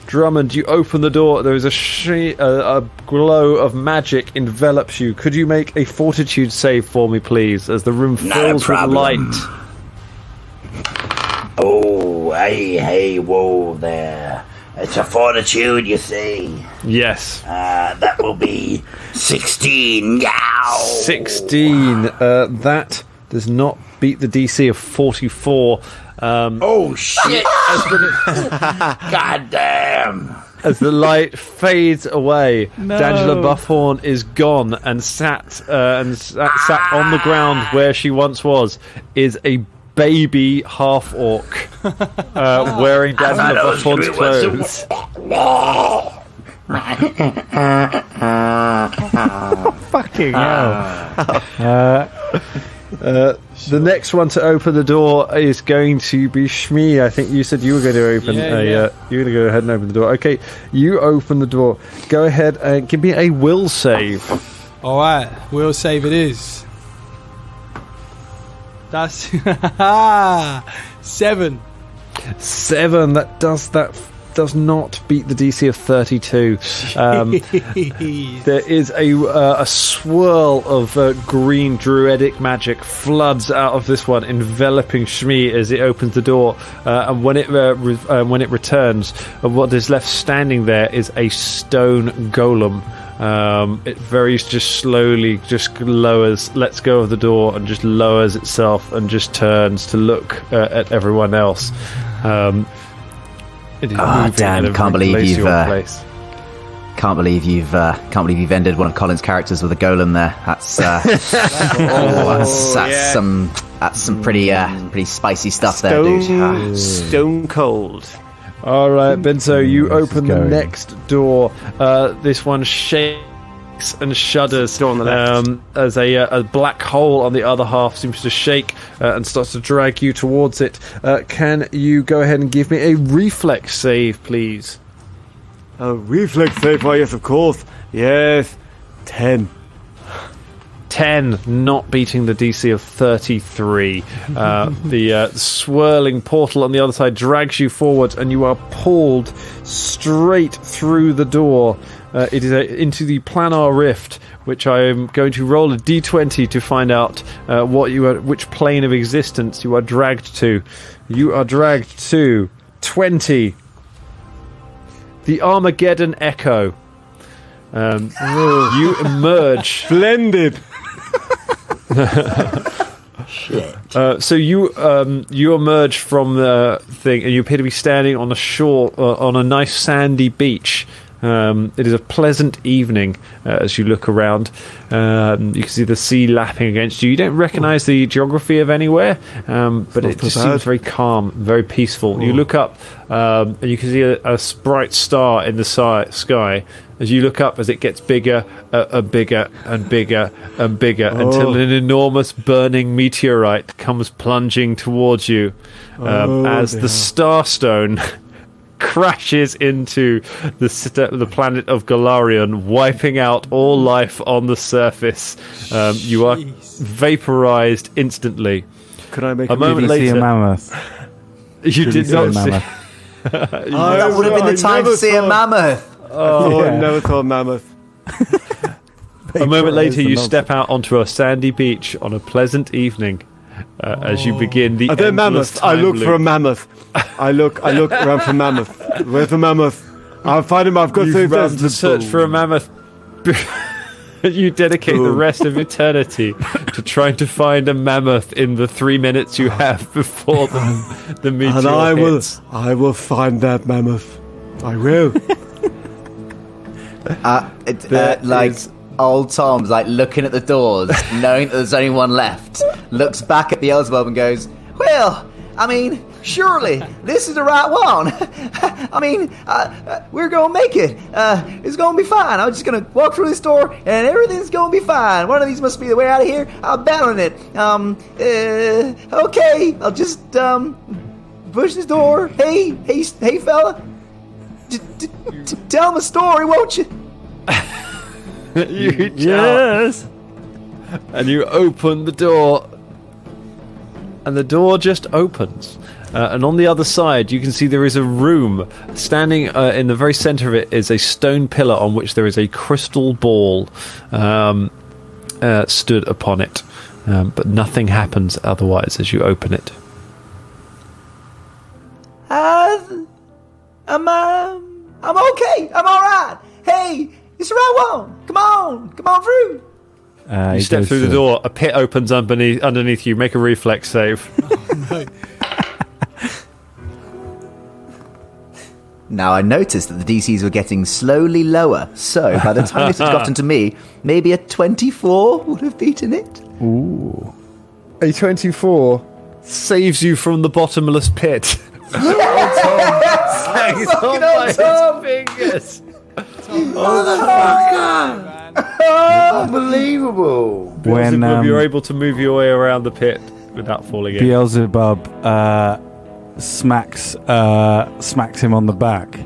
Drummond, you open the door. There is a glow of magic envelops you. Could you make a fortitude save for me, please, as the room fills with light? Oh, hey, whoa there. It's a fortitude, you see. Yes. That will be 16. Yow! 16. That does not beat the DC of 44. Oh, shit! God damn! As the light fades away, D'Angelo Buffhorn is gone, and sat on the ground where she once was is a baby half-orc wearing D'Angelo Buffhorn's clothes. Fucking hell. The next one to open the door is going to be Shmi. I think you said you were going to open you're going to go ahead and open the door. Okay, you open the door. Go ahead and give me a will save. All right, will save it is. That's 7. 7. That does not beat the DC of 32. There is a swirl of green druidic magic floods out of this one, enveloping Shmi as it opens the door. And when it returns, what is left standing there is a stone golem. It very just slowly just lets go of the door and just lowers itself and just turns to look at everyone else. It is damn! Can't believe you've ended one of Colin's characters with a golem there. That's some pretty spicy stuff there, dude. Stone cold. All right, Benzo, you open the next door. This one shakes and shudders on the left. As a black hole on the other half seems to shake and starts to drag you towards it. Can you go ahead and give me a reflex save, please? A reflex save? Oh, yes, of course. Yes. 10. 10, not beating the DC of 33. The swirling portal on the other side drags you forward, and you are pulled straight through the door. It is into the planar rift, which I am going to roll a d20 to find out which plane of existence you are dragged to. You are dragged to 20. The Armageddon Echo. You emerge. Splendid. Shit. So you emerge from the thing, and you appear to be standing on the shore on a nice sandy beach. It is a pleasant evening as you look around. You can see the sea lapping against you. You don't recognise the geography of anywhere, but it just seems very calm, very peaceful. You look up, and you can see a bright star in the sky. As you look up, as it gets bigger and bigger and bigger and bigger, until an enormous burning meteorite comes plunging towards you, as the Starstone crashes into the planet of Galarian, wiping out all life on the surface. You are vaporized instantly. Could I make a moment later? See a mammoth? You did not see. That would have been the time to see a mammoth. I never saw a mammoth. A moment later, you step out onto a sandy beach on a pleasant evening. As you begin the endless mammoth. time I look loop. for a mammoth. I look around for mammoth. Where's the mammoth? I'll find him. I've got You run to search for a mammoth. You dedicate the rest of eternity to trying to find a mammoth in the 3 minutes you have before the meteor And hits. I will find that mammoth. I will. Old Tom's like looking at the doors, knowing that there's only one left, looks back at Beelzeboob and goes, well, I mean, surely this is the right one. I mean, we're going to make it. It's going to be fine. I'm just going to walk through this door and everything's going to be fine. One of these must be the way out of here. I'm battling it. Okay, I'll just push this door. Hey, fella. Tell him a story, won't you? You reach Yes. out and you open the door, and the door just opens. And on the other side, you can see there is a room. Standing in the very center of it is a stone pillar on which there is a crystal ball stood upon it. But nothing happens otherwise as you open it. I'm okay. I'm all right. Hey, it's the right one. Come on through. You step through the door. A pit opens underneath you. Make a reflex save. Now, I noticed that the DCs were getting slowly lower, so by the time it had gotten to me, maybe a 24 would have beaten it. Ooh. A 24 saves you from the bottomless pit. Hangs on by his fingers. Unbelievable. Beelzeboob, you're able to move your way around the pit without falling in. Beelzebub smacks him on the back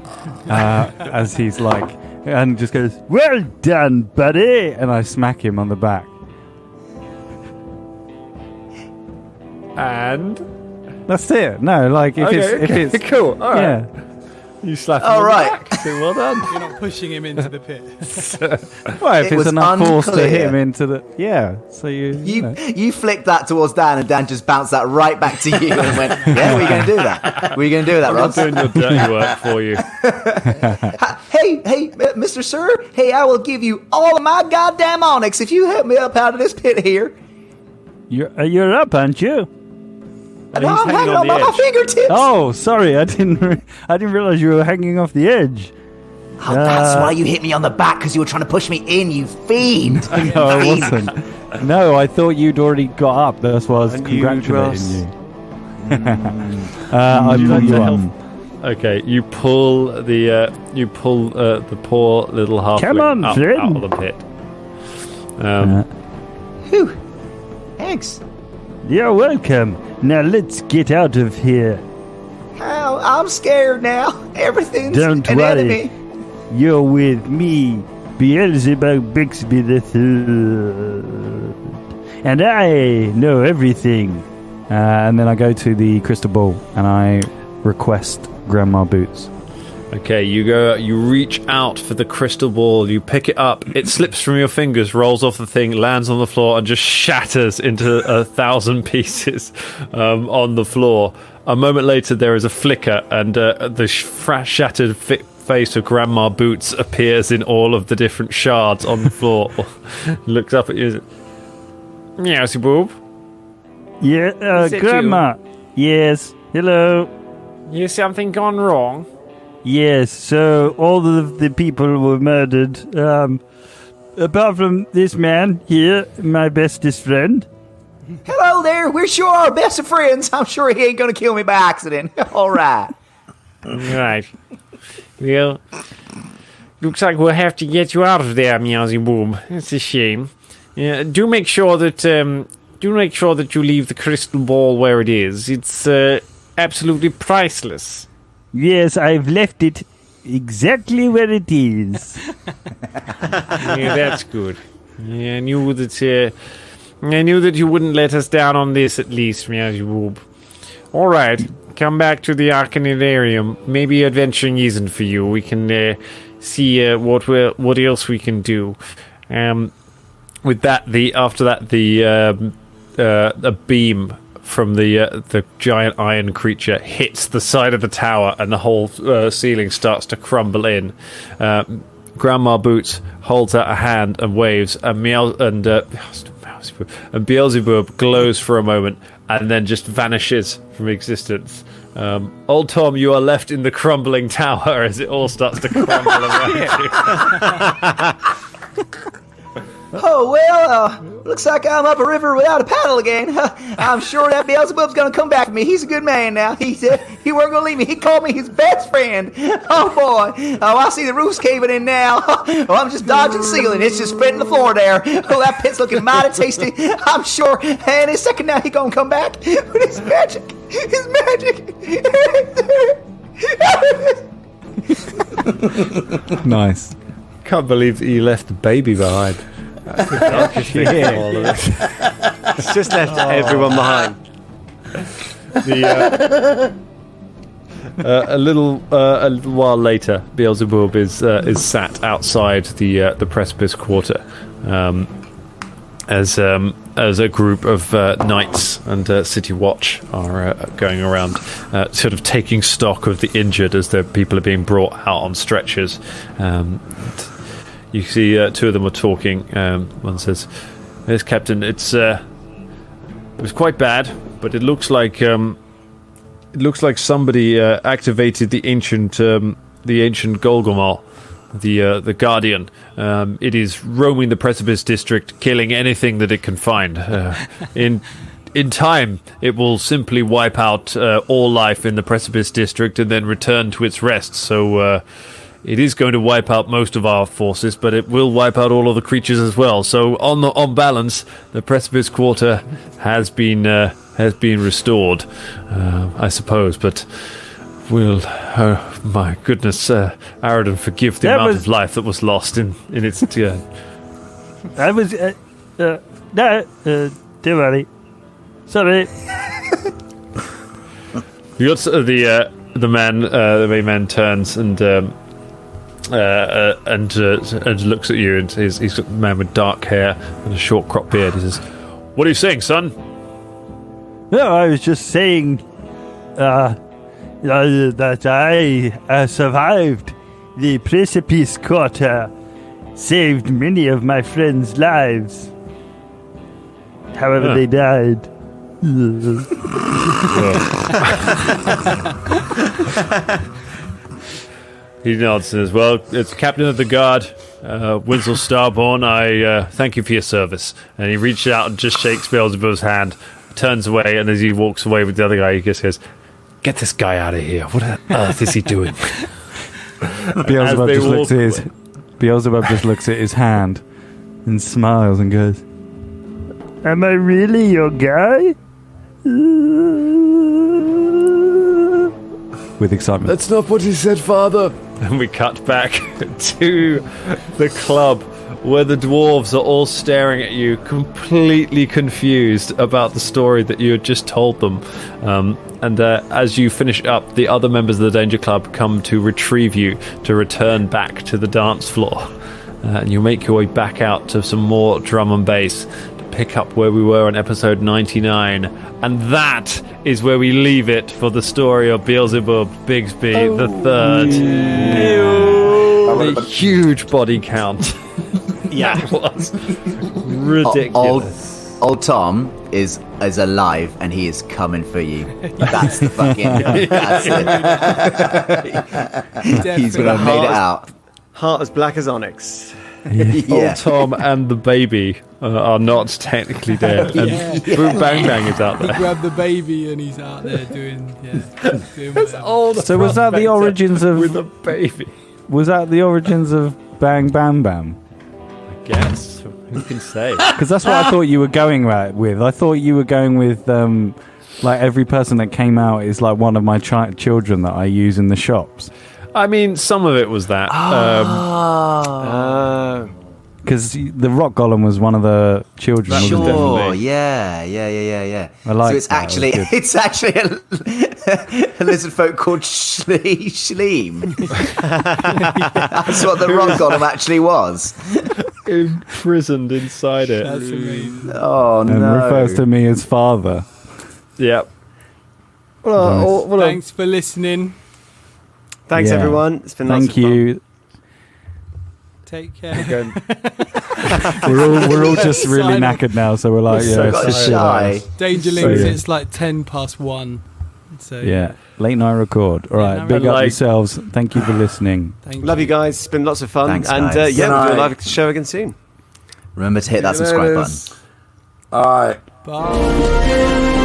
as he's like, and just goes, "Well done, buddy!" And I smack him on the back. And that's it. No, like if it's cool. All right. Yeah. You slap him on the back. So well done. You're not pushing him into the pit. Well, if It it's was enough force to unclear. hit him into the so you know. You flicked that towards Dan, and Dan just bounced that right back to you and went, yeah, we're going to do that. We're going to do that, I'm Ross. not doing your dirty work for you. Hey, Mr. Sir. Hey, I will give you all of my goddamn onyx if you help me up out of this pit here. You're up, aren't you? I'm hanging on by my fingertips. Oh, sorry, I didn't realize you were hanging off the edge. Oh, that's why you hit me on the back, because you were trying to push me in, you fiend. No, I wasn't. No, I thought you'd already got up. That's why I was congratulating you. I pulled you up. Okay, you pull the poor little halfling up out of the pit. Whew. Thanks. You're welcome. Now let's get out of here. Oh, I'm scared now. Everything's Don't an worry. enemy. You're with me, Beelzeboob Bixby the Third, and I know everything. And then I go to the crystal ball and I request Grandma Boots. Okay, you reach out for the crystal ball, you pick it up, it slips from your fingers, rolls off the thing, lands on the floor, and just shatters into 1,000 pieces on the floor. A moment later, there is a flicker, and the shattered face of Grandma Boots appears in all of the different shards on the floor. Looks up at you. Beelzeboob? Yeah, Grandma. Yes. Hello. Is something gone wrong? Yes, so all of the people were murdered, apart from this man here, my bestest friend. Hello there. We're sure our best of friends. I'm sure he ain't gonna kill me by accident. All right. Right. Well, looks like we'll have to get you out of there, Beelzeboob. It's a shame. Do make sure that you leave the crystal ball where it is. It's absolutely priceless. Yes, I've left it exactly where it is. Yeah, that's good. Yeah, I knew that you wouldn't let us down on this, at least, Beelzeboob. All right, come back to the Arcanidarium. Maybe adventuring isn't for you. We can see what else we can do. With that, a beam from the giant iron creature hits the side of the tower, and the whole ceiling starts to crumble in. Grandma Boots holds out a hand and waves, and Beelzeboob glows for a moment and then just vanishes from existence. Old Tom, you are left in the crumbling tower as it all starts to crumble around you. Oh, well, looks like I'm up a river without a paddle again. I'm sure that Beelzeboob's gonna come back for me. He's a good man now. He said he weren't gonna leave me. He called me his best friend. Oh, boy. Oh, I see the roof's caving in now. Oh, I'm just dodging ceiling. It's just spreading the floor there. Oh, that pit's looking mighty tasty. I'm sure any second now he gonna come back with his magic. His magic. Nice. Can't believe that you left the baby behind. It's just left everyone behind. A little while later, Beelzeboob is sat outside the precipice quarter, as a group of knights and city watch are going around, sort of taking stock of the injured as the people are being brought out on stretchers. You see, two of them are talking. One says, "Yes, Captain, it was quite bad, but it looks like somebody activated the ancient Golgomar, the Guardian. It is roaming the Precipice District, killing anything that it can find. In time, it will simply wipe out all life in the Precipice District and then return to its rest. So." It is going to wipe out most of our forces, but it will wipe out all of the creatures as well. So, on balance, the Precipice Quarter has been restored, I suppose. But will, oh my goodness, Aradon, forgive the amount of life that was lost in its turn. I was, no, don't worry. Sorry. You got the main man turns and looks at you, and he's got a man with dark hair and a short cropped beard. He says, "What are you saying, son?" No, I was just saying that I survived the Precipice Quarter, saved many of my friends' lives. However, they died. He nods and says, "Well, it's Captain of the Guard, Winslow Starborn. I thank you for your service." And he reaches out and just shakes Beelzeboob's hand, turns away, and as he walks away with the other guy, he just goes, "Get this guy out of here. What on earth is he doing?" Beelzebub just looks at his hand and smiles and goes, "Am I really your guy?" with excitement. That's not what he said, Father. And we cut back to the club where the dwarves are all staring at you, completely confused about the story that you had just told them. And as you finish up, the other members of the Danger Club come to retrieve you to return back to the dance floor. And you make your way back out to some more drum and bass to pick up where we were on episode 99. And that is where we leave it for the story of Beelzeboob Bigsby the Third. A huge body count. Yeah. That was ridiculous. Old Tom is alive and he is coming for you. That's the fucking. That's it. He's gonna have made it out. Heart as black as onyx. Old Tom and the baby are not technically dead. And Boom Bang Bang is out there. He grabbed the baby and he's out there doing That's old. So was that the origins of with a baby? Was that the origins of Bang Bam Bam? I guess. Who can say? Because that's what I thought you were going with. I thought you were going with like every person that came out is like one of my children that I use in the shops. I mean, some of it was that. Because the rock golem was one of the children. Sure, yeah. I like. So it's actually a lizard folk called Schleem. That's what the rock golem actually was. Imprisoned inside it. That's amazing. Oh no! And refers to me as father. Yep. Thanks for listening. Thanks, everyone. It's been lots of fun. Thank you. Take care. We're all just really knackered now, so we're like, shy. Dangerlings, it's like 1:10. So yeah, late night record. All right, big up yourselves. Thank you for listening. Love you guys. It's been lots of fun. Thanks, and guys. we'll do a live show again soon. Remember to hit that subscribe button. All right. Bye.